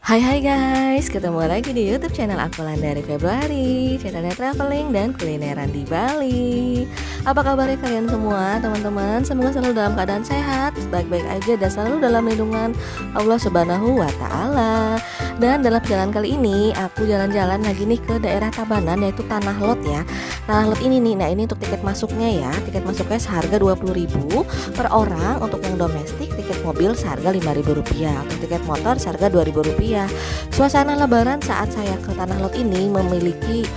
Hai guys, ketemu lagi di YouTube channel aku dari Februari, channelnya traveling dan kulineran di Bali. Apa kabarnya kalian semua teman-teman? Semoga selalu dalam keadaan sehat, baik-baik aja dan selalu dalam lindungan Allah Subhanahu wa Ta'ala. Dan dalam perjalanan kali ini aku jalan-jalan lagi nih ke daerah Tabanan, yaitu Tanah Lot ya. Tanah Lot ini nih, nah ini untuk tiket masuknya ya. Tiket masuknya seharga 20.000 per orang. Untuk yang domestik, tiket mobil seharga Rp5.000. Untuk tiket motor seharga Rp2.000. Suasana lebaran saat saya ke Tanah Lot ini memiliki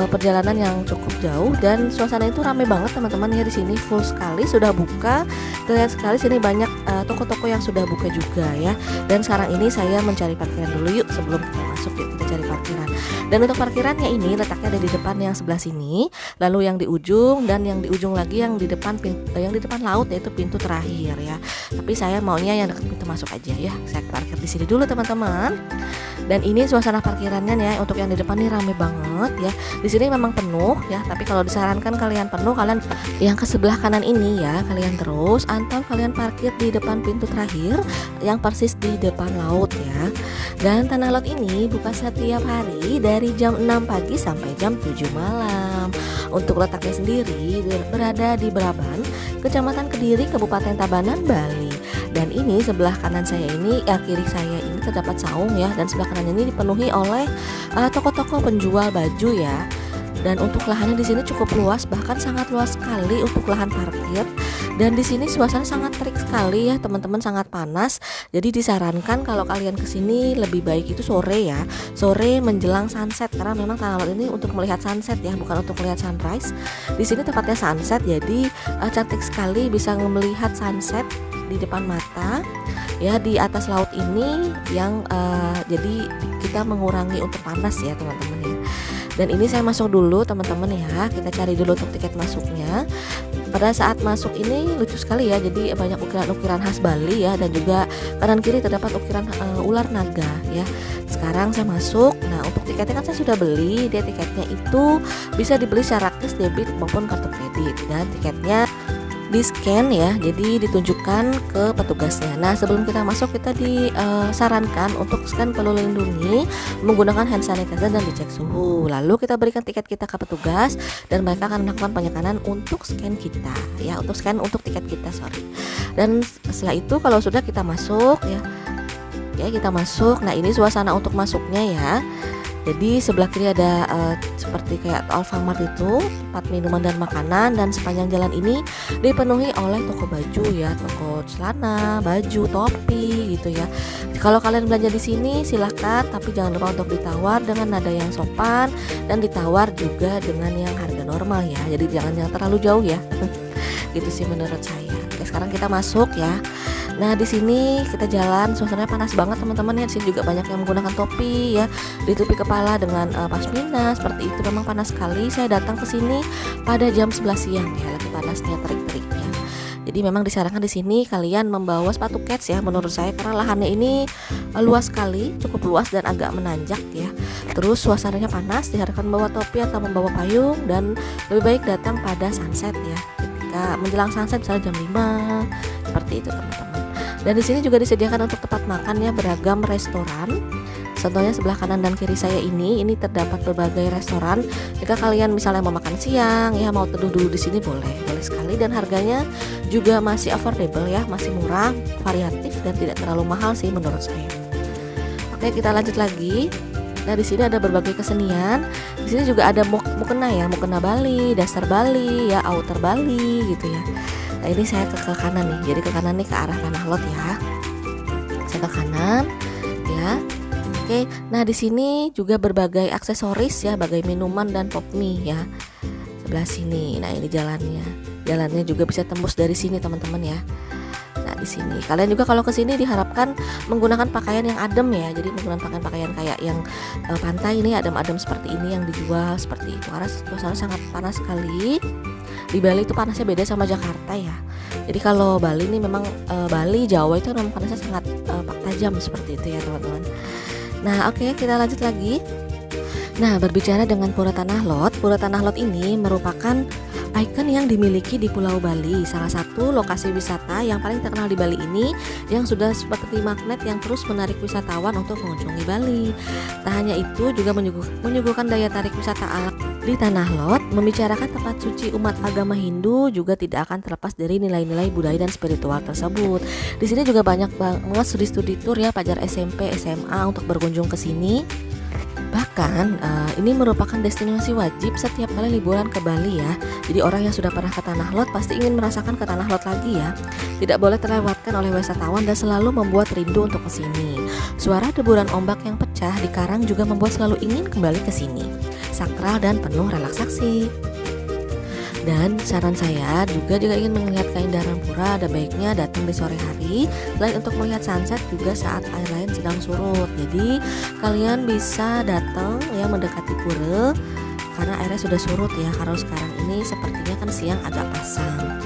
perjalanan yang cukup jauh dan suasana itu ramai banget teman-teman ya. Di sini full sekali sudah buka. Terlihat sekali sini banyak toko-toko yang sudah buka juga ya. Dan sekarang ini saya mencari parkiran dulu yuk sebelum kita masuk, yuk kita cari parkiran. Dan untuk parkirannya ini letaknya ada di depan yang sebelah sini, lalu yang di ujung dan yang di ujung lagi yang di depan yang di depan laut, yaitu pintu terakhir ya. Tapi saya maunya yang dekat pintu masuk aja ya. Saya parkir di sini dulu teman-teman. Dan ini suasana parkirannya ya, untuk yang di depan nih rame banget ya. Di sini memang penuh ya, tapi kalau disarankan kalian penuh, kalian yang ke sebelah kanan ini ya, kalian terus atau kalian parkir di depan pintu terakhir yang persis di depan laut ya. Dan Tanah Lot ini buka setiap hari dari jam 6 pagi sampai jam 7 malam. Untuk letaknya sendiri berada di Braban, Kecamatan Kediri, Kabupaten Tabanan, Bali. Dan ini sebelah kanan saya ini, kiri saya ini terdapat saung ya, dan sebelah kanan ini dipenuhi oleh toko-toko penjual baju ya. Dan untuk lahannya di sini cukup luas, bahkan sangat luas sekali untuk lahan parkir. Dan di sini suasana sangat terik sekali ya teman-teman, sangat panas. Jadi disarankan kalau kalian kesini lebih baik itu sore ya, sore menjelang sunset, karena memang Tanah Lot ini untuk melihat sunset ya, bukan untuk melihat sunrise. Di sini tepatnya sunset, jadi cantik sekali, bisa melihat sunset di depan mata ya di atas laut ini yang jadi kita mengurangi untuk panas ya teman-teman ya. Dan ini saya masuk dulu teman-teman ya, kita cari dulu untuk tiket masuknya. Pada saat masuk ini lucu sekali ya, jadi banyak ukiran-ukiran khas Bali ya, dan juga kanan kiri terdapat ukiran ular naga ya. Sekarang saya masuk. Nah untuk tiketnya kan saya sudah beli, dia tiketnya itu bisa dibeli secara kris, debit maupun kartu kredit, dan tiketnya di scan ya, jadi ditunjukkan ke petugasnya. Nah sebelum kita masuk kita disarankan untuk scan Peduli Lindungi menggunakan hand sanitizer dan dicek suhu. Lalu kita berikan tiket kita ke petugas dan mereka akan melakukan penyekanan untuk scan kita ya, untuk scan untuk tiket kita Dan setelah itu kalau sudah kita masuk ya, kita masuk. Nah ini suasana untuk masuknya ya. Jadi sebelah kiri ada seperti kayak Alfamart itu, tempat minuman dan makanan, dan sepanjang jalan ini dipenuhi oleh toko baju ya, toko celana, baju, topi gitu ya. Kalau kalian belanja di sini silahkan, tapi jangan lupa untuk ditawar dengan nada yang sopan dan ditawar juga dengan yang harga normal ya. Jadi jangan yang terlalu jauh ya. Gitu sih menurut saya. Oke, sekarang kita masuk ya. Nah di sini kita jalan, suasananya panas banget teman-teman ya. Di sini juga banyak yang menggunakan topi ya, ditutupi kepala dengan pasmina seperti itu. Memang panas sekali. Saya datang ke sini pada jam 11 siang ya, lagi panasnya terik-teriknya. Jadi memang disarankan di sini kalian membawa sepatu kets ya menurut saya, karena lahannya ini luas sekali, cukup luas dan agak menanjak ya. Terus suasananya panas, diharapkan membawa topi atau membawa payung, dan lebih baik datang pada sunset ya. Ketika menjelang sunset misalnya jam 5 seperti itu teman-teman. Dan di sini juga disediakan untuk tempat makan ya, beragam restoran. Contohnya sebelah kanan dan kiri saya ini terdapat berbagai restoran. Jika kalian misalnya mau makan siang ya, mau teduh dulu di sini boleh sekali, dan harganya juga masih affordable ya, masih murah, variatif dan tidak terlalu mahal sih menurut saya. Oke, kita lanjut lagi. Nah di sini ada berbagai kesenian. Di sini juga ada mukena ya, mukena Bali, dasar Bali ya, outer Bali gitu ya. Nah ini saya ke kanan nih, jadi ke kanan nih ke arah Tanah Lot ya. Saya ke kanan ya. Oke, nah di sini juga berbagai aksesoris ya, bagai minuman dan pop mie ya. Sebelah sini. Nah ini jalannya juga bisa tembus dari sini teman-teman ya. Nah di sini kalian juga kalau ke sini diharapkan menggunakan pakaian yang adem ya, jadi menggunakan pakaian kayak yang pantai ini, adem-adem seperti ini yang dijual seperti itu, karena suasana sangat panas sekali. Di Bali itu panasnya beda sama Jakarta ya. Jadi kalau Bali ini memang Bali, Jawa itu memang panasnya sangat tajam seperti itu ya teman-teman. Nah oke, kita lanjut lagi. Nah berbicara dengan Pura Tanah Lot ini merupakan Ikon yang dimiliki di Pulau Bali, salah satu lokasi wisata yang paling terkenal di Bali ini, yang sudah seperti magnet yang terus menarik wisatawan untuk mengunjungi Bali. Tak hanya itu, juga menyuguhkan daya tarik wisata alam di Tanah Lot. Membicarakan tempat suci umat agama Hindu juga tidak akan terlepas dari nilai-nilai budaya dan spiritual tersebut. Di sini juga banyak banget studi-studi tur ya, pelajar SMP, SMA untuk berkunjung ke sini. Bahkan ini merupakan destinasi wajib setiap kali liburan ke Bali ya. Jadi orang yang sudah pernah ke Tanah Lot pasti ingin merasakan ke Tanah Lot lagi ya. Tidak boleh terlewatkan oleh wisatawan dan selalu membuat rindu untuk ke sini. Suara deburan ombak yang pecah di karang juga membuat selalu ingin kembali ke sini. Sakral dan penuh relaksasi. Dan saran saya juga jika ingin melihat keindahan pura, ada baiknya datang di sore hari. Selain untuk melihat sunset juga saat air lain sedang surut. Jadi kalian bisa datang ya mendekati pura karena airnya sudah surut ya. Kalau sekarang ini sepertinya kan siang agak pasang.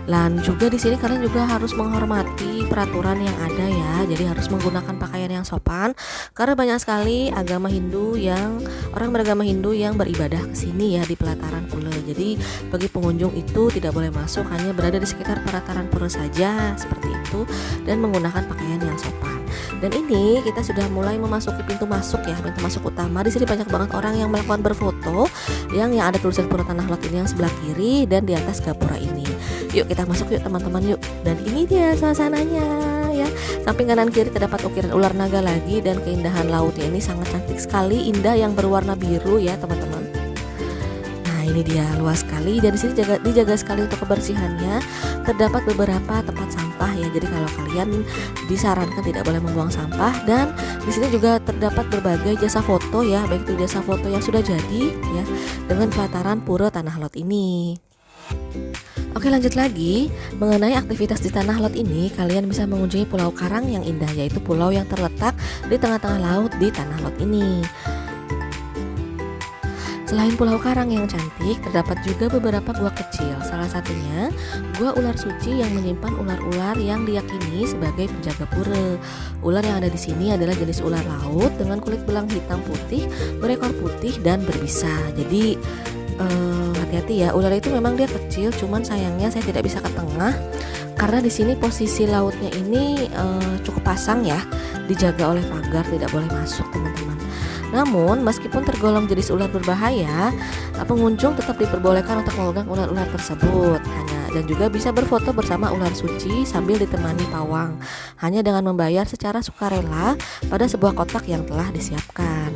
Dan juga di sini kalian juga harus menghormati peraturan yang ada ya. Jadi harus menggunakan pakaian yang sopan karena banyak sekali orang beragama Hindu yang beribadah ke sini ya di pelataran pura. Jadi bagi pengunjung itu tidak boleh masuk, hanya berada di sekitar pelataran pura saja seperti itu dan menggunakan pakaian yang sopan. Dan ini kita sudah mulai memasuki pintu masuk ya, pintu masuk utama. Di sini banyak banget orang yang melakukan berfoto yang ada tulisan Pura Tanah Lot ini yang sebelah kiri dan di atas gapura ini. Yuk kita masuk yuk teman-teman yuk. Dan ini dia suasananya ya. Samping kanan kiri terdapat ukiran ular naga lagi dan keindahan lautnya ini sangat cantik sekali, indah yang berwarna biru ya teman-teman. Nah ini dia luas sekali dan di sini dijaga sekali untuk kebersihannya. Terdapat beberapa tempat sampah ya. Jadi kalau kalian disarankan tidak boleh membuang sampah. Dan di sini juga terdapat berbagai jasa foto ya, baik itu jasa foto yang sudah jadi ya dengan pelataran Pura Tanah Lot ini. Oke lanjut lagi, mengenai aktivitas di Tanah Lot ini, kalian bisa mengunjungi Pulau Karang yang indah, yaitu pulau yang terletak di tengah-tengah laut di Tanah Lot ini. Selain Pulau Karang yang cantik, terdapat juga beberapa gua kecil. Salah satunya Gua Ular Suci yang menyimpan ular-ular yang diyakini sebagai penjaga pura. Ular yang ada di sini adalah jenis ular laut dengan kulit belang hitam putih, berekor putih dan berbisa. Jadi hati-hati ya, ular itu memang dia kecil, cuman sayangnya saya tidak bisa ke tengah karena di sini posisi lautnya ini cukup pasang ya, dijaga oleh pagar, tidak boleh masuk teman-teman. Namun meskipun tergolong jenis ular berbahaya, pengunjung tetap diperbolehkan untuk memegang ular-ular tersebut dan juga bisa berfoto bersama ular suci sambil ditemani pawang, hanya dengan membayar secara sukarela pada sebuah kotak yang telah disiapkan.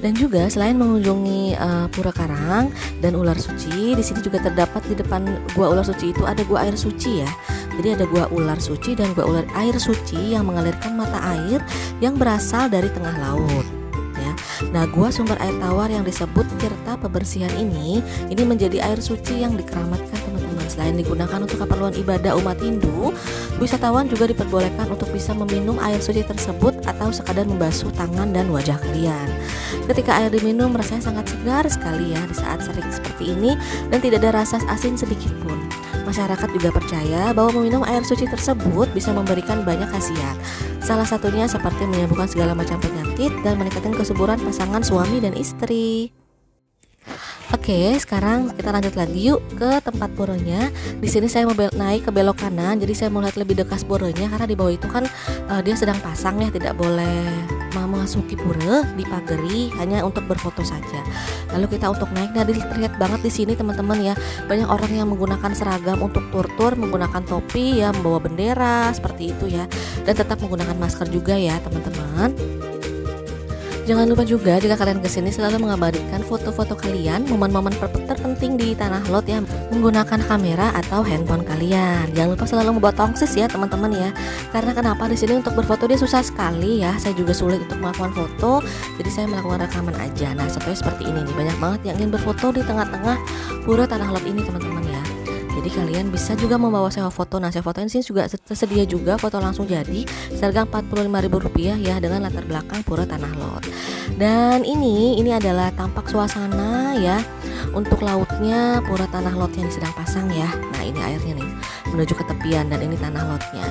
Dan juga selain mengunjungi Pura Karang dan Ular Suci, di sini juga terdapat di depan Gua Ular Suci itu ada gua air suci ya. Jadi ada gua ular suci dan gua ular air suci yang mengalirkan mata air yang berasal dari tengah laut. Ya. Nah, gua sumber air tawar yang disebut Tirta Pebersihan ini menjadi air suci yang dikeramatkan teman-teman. Selain digunakan untuk keperluan ibadah umat Hindu, wisatawan juga diperbolehkan untuk bisa meminum air suci tersebut atau sekadar membasuh tangan dan wajah kalian. Ketika air diminum rasanya sangat segar sekali ya di saat sering seperti ini dan tidak ada rasa asin sedikit pun. Masyarakat juga percaya bahwa meminum air suci tersebut bisa memberikan banyak khasiat. Salah satunya seperti menyembuhkan segala macam penyakit dan meningkatkan kesuburan pasangan suami dan istri. Oke, sekarang kita lanjut lagi yuk ke tempat puranya. Di sini saya mau naik ke belok kanan, jadi saya mau lihat lebih dekat puranya karena di bawah itu kan dia sedang pasang ya, tidak boleh memasuki pura, dipagari hanya untuk berfoto saja. Lalu kita untuk naik, nah dilihat banget di sini teman-teman ya, banyak orang yang menggunakan seragam untuk tur-tur, menggunakan topi ya, membawa bendera seperti itu ya, dan tetap menggunakan masker juga ya teman-teman. Jangan lupa juga jika kalian kesini selalu mengabadikan foto-foto kalian, momen-momen terpenting di Tanah Lot ya, menggunakan kamera atau handphone kalian. Jangan lupa selalu membawa tongsis ya teman-teman ya. Karena kenapa di sini untuk berfoto dia susah sekali ya. Saya juga sulit untuk melakukan foto, jadi saya melakukan rekaman aja. Nah, seperti ini nih, banyak banget yang ingin berfoto di tengah-tengah Pura Tanah Lot ini teman-teman ya. Jadi kalian bisa juga membawa sewa foto. Nah, sewa foto ini juga tersedia juga foto langsung jadi seharga Rp45.000 ya dengan latar belakang Pura Tanah Lot. Dan ini adalah tampak suasana ya untuk lautnya Pura Tanah Lot yang sedang pasang ya. Nah, ini airnya nih menuju ke tepian dan ini tanah lotnya.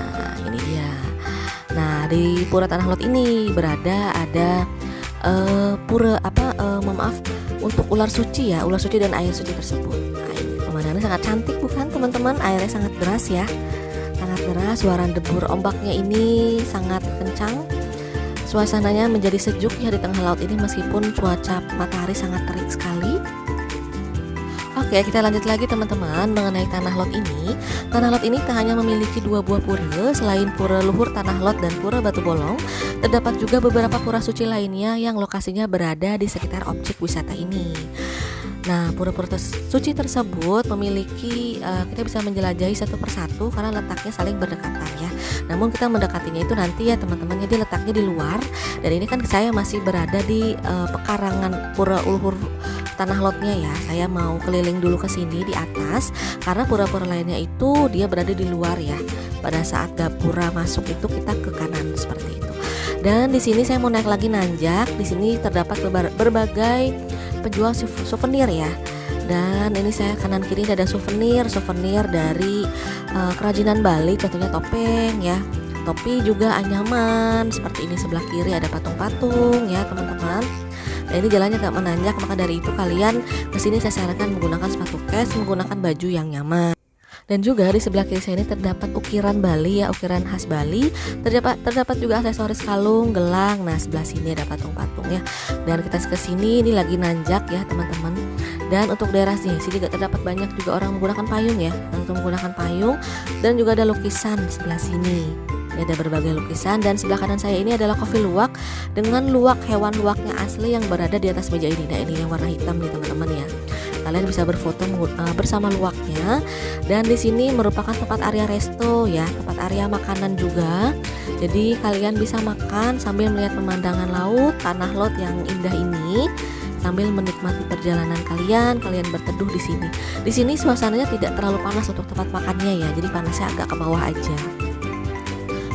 Ini dia. Nah, di Pura Tanah Lot ini ada untuk ular suci ya, ular suci dan air suci tersebut. Nah, ini pemandangannya sangat cantik bukan teman-teman? Airnya sangat deras ya, sangat deras. Suara debur ombaknya ini sangat kencang. Suasananya menjadi sejuk ya di tengah laut ini meskipun cuaca matahari sangat terik sekali. Oke, kita lanjut lagi teman-teman mengenai Tanah Lot ini. Tanah Lot ini tak hanya memiliki 2 buah pura, selain pura luhur Tanah Lot dan pura Batu Bolong, terdapat juga beberapa pura suci lainnya yang lokasinya berada di sekitar objek wisata ini. Nah, pura-pura suci tersebut memiliki kita bisa menjelajahi satu persatu karena letaknya saling berdekatan ya. Namun kita mendekatinya itu nanti ya teman-teman, jadi letaknya di luar. Dan ini kan saya masih berada di pekarangan pura luhur Tanah Lotnya ya. Saya mau keliling dulu ke sini di atas karena pura-pura lainnya itu dia berada di luar ya. Pada saat gapura masuk itu kita ke kanan seperti itu. Dan di sini saya mau naik lagi nanjak. Di sini terdapat berbagai penjual souvenir ya. Dan ini saya kanan kiri ada souvenir dari kerajinan Bali, contohnya topeng ya. Topi juga anyaman seperti ini, sebelah kiri ada patung-patung ya teman-teman. Nah, ini jalannya agak menanjak, maka dari itu kalian kesini saya sarankan menggunakan sepatu kets, menggunakan baju yang nyaman. Dan juga di sebelah kiri saya ini terdapat ukiran Bali ya, ukiran khas Bali. Terdapat juga aksesoris kalung, gelang. Nah, sebelah sini ada patung-patung ya. Dan kita ke sini ini lagi nanjak ya teman-teman. Dan untuk daerah sini juga terdapat banyak juga orang menggunakan payung ya, untuk menggunakan payung. Dan juga ada lukisan di sebelah sini. Ini ada berbagai lukisan. Dan sebelah kanan saya ini adalah kopi luwak dengan luwak hewan luwaknya asli yang berada di atas meja ini. Nah, ini yang warna hitam nih teman-teman ya. Kalian bisa berfoto bersama luwaknya. Dan di sini merupakan tempat area resto ya, tempat area makanan juga. Jadi kalian bisa makan sambil melihat pemandangan laut Tanah Lot yang indah ini, sambil menikmati perjalanan kalian berteduh di sini. Di sini suasananya tidak terlalu panas untuk tempat makannya ya, jadi panasnya agak ke bawah aja.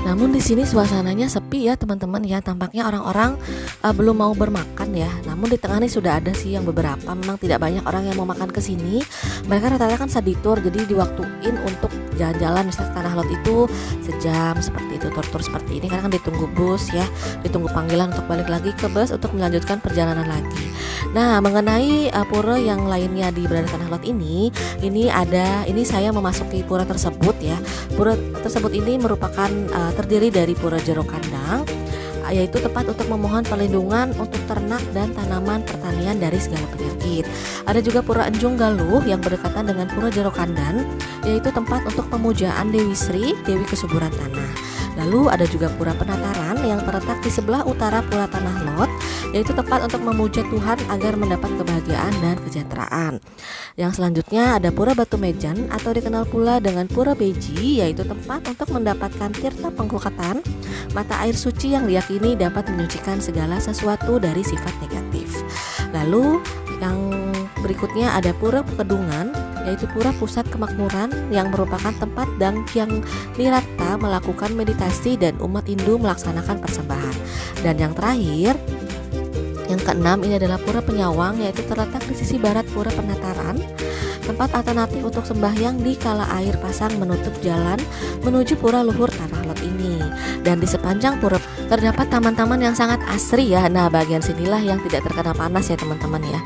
Namun di sini suasananya sepi ya teman-teman ya, tampaknya orang-orang belum mau bermakan ya. Namun di tengah ini sudah ada sih yang beberapa, memang tidak banyak orang yang mau makan ke sini. Mereka rata-rata kan study tour, jadi diwaktuin untuk jalan-jalan misalnya ke Tanah Lot itu sejam seperti itu, tur-tur seperti ini karena kan ditunggu bus ya, ditunggu panggilan untuk balik lagi ke bus untuk melanjutkan perjalanan lagi. Nah, mengenai pura yang lainnya di berada Tanah Lot ini saya memasuki pura tersebut ya. Pura tersebut ini merupakan terdiri dari pura Jero Kandang, yaitu tempat untuk memohon perlindungan untuk ternak dan tanaman pertanian dari segala penyakit. Ada juga pura Enjung Galuh yang berdekatan dengan pura Jero Kandang, yaitu tempat untuk pemujaan Dewi Sri, Dewi Kesuburan Tanah. Lalu ada juga pura Penataran yang terletak di sebelah utara pura Tanah Lot, yaitu tempat untuk memuja Tuhan agar mendapat kebahagiaan dan kesejahteraan. Yang selanjutnya ada pura Batu Mejan atau dikenal pula dengan pura Beji, yaitu tempat untuk mendapatkan tirta pengkulkatan, mata air suci yang diyakini dapat menyucikan segala sesuatu dari sifat negatif. Lalu yang berikutnya ada pura Pekedungan, yaitu pura pusat kemakmuran yang merupakan tempat yang nirata melakukan meditasi dan umat Hindu melaksanakan persembahan. Dan yang terakhir, yang keenam, ini adalah pura Penyawang, yaitu terletak di sisi barat pura Penataran, tempat alternatif untuk sembahyang di kala air pasang menutup jalan menuju pura luhur Tanah Lot ini. Dan di sepanjang pura terdapat taman-taman yang sangat asri ya. Nah, bagian sinilah yang tidak terkena panas ya teman-teman ya.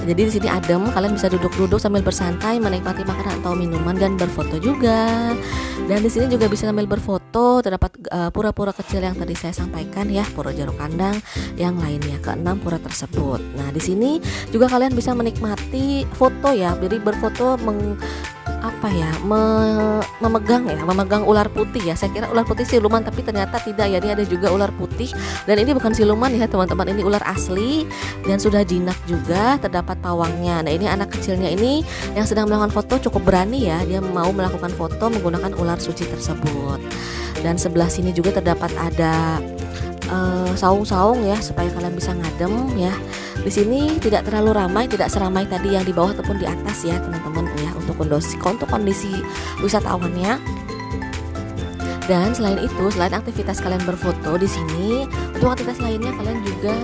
Jadi di sini adem, kalian bisa duduk-duduk sambil bersantai menikmati makanan atau minuman dan berfoto juga. Dan di sini juga bisa sambil berfoto. Terdapat pura-pura kecil yang tadi saya sampaikan ya, pura Jero Kandang yang lainnya, keenam pura tersebut. Nah, di sini juga kalian bisa menikmati foto ya. Jadi berfoto memegang ular putih ya. Saya kira ular putih siluman, tapi ternyata tidak ya, ini ada juga ular putih. Dan ini bukan siluman ya teman-teman, ini ular asli dan sudah jinak juga, terdapat pawangnya. Nah, ini anak kecilnya ini yang sedang melakukan foto cukup berani ya, dia mau melakukan foto menggunakan ular suci tersebut. Dan sebelah sini juga terdapat ada saung-saung ya, supaya kalian bisa ngadem ya. Di sini tidak terlalu ramai, tidak seramai tadi yang di bawah ataupun di atas ya teman-teman ya, untuk kondisi wisatawannya. Dan selain itu, selain aktivitas kalian berfoto di sini, untuk aktivitas lainnya kalian juga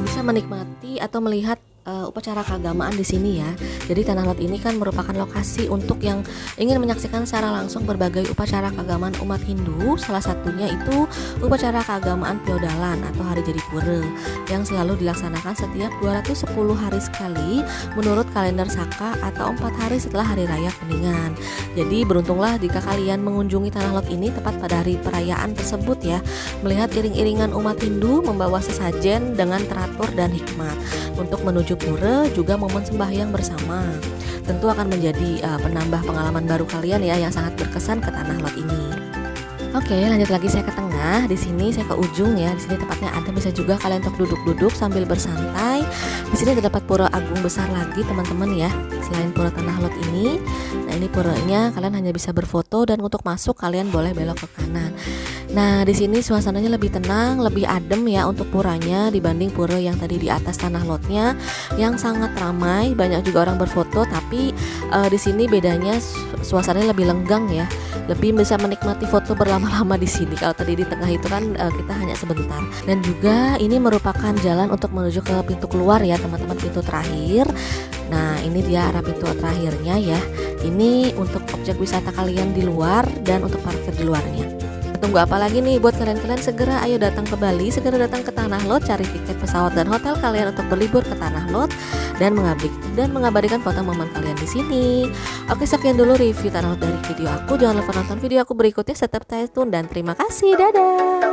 bisa menikmati atau melihat upacara keagamaan di sini ya. Jadi Tanah Lot ini kan merupakan lokasi untuk yang ingin menyaksikan secara langsung berbagai upacara keagamaan umat Hindu. Salah satunya itu upacara keagamaan Piodalan atau Hari Jadi Pura yang selalu dilaksanakan setiap 210 hari sekali menurut kalender Saka atau 4 hari setelah Hari Raya Kuningan. Jadi beruntunglah jika kalian mengunjungi Tanah Lot ini tepat pada hari perayaan tersebut ya, melihat iring-iringan umat Hindu membawa sesajen dengan teratur dan hikmat. Untuk menuju pura juga momen sembahyang bersama tentu akan menjadi penambah pengalaman baru kalian ya yang sangat berkesan ke Tanah Lot ini. Oke, lanjut lagi saya ke tengah. Di sini saya ke ujung ya. Di sini tempatnya ada, bisa juga kalian untuk duduk-duduk sambil bersantai. Di sini terdapat pura agung besar lagi teman-teman ya. Selain pura Tanah Lot ini, nah ini puranya kalian hanya bisa berfoto dan untuk masuk kalian boleh belok ke kanan. Nah, di sini suasananya lebih tenang, lebih adem ya untuk puranya dibanding pura yang tadi di atas Tanah Lotnya yang sangat ramai, banyak juga orang berfoto. Tapi di sini bedanya suasananya lebih lenggang ya, lebih bisa menikmati foto berlama-lama di sini. Kalau tadi di tengah itu kan kita hanya sebentar. Dan juga ini merupakan jalan untuk menuju ke pintu keluar ya teman-teman, pintu terakhir. Nah, ini dia arah pintu terakhirnya ya. Ini untuk objek wisata kalian di luar dan untuk parkir di luarnya. Tunggu apa lagi nih buat kalian-kalian, segera ayo datang ke Bali, segera datang ke Tanah Lot, cari tiket pesawat dan hotel kalian untuk berlibur ke Tanah Lot dan mengabadikan foto momen kalian di sini. Oke, sekian dulu review Tanah Lot dari video aku. Jangan lupa nonton video aku berikutnya, tetap stay tune dan terima kasih. Dadah.